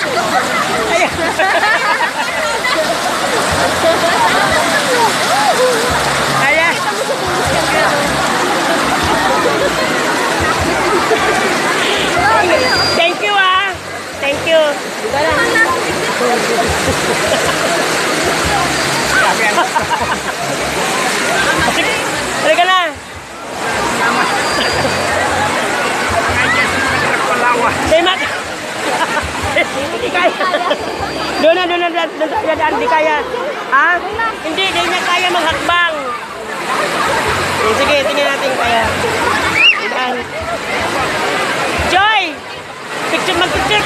Ayan. Ayan. Thank you ah. Thank you. Halika na. Hey, Mat. Hindi kaya. Doon na, hindi kaya. Ha? Hindi niya kaya maghakbang. Sige, tingnan natin kaya. Joy! Picture, mag-picture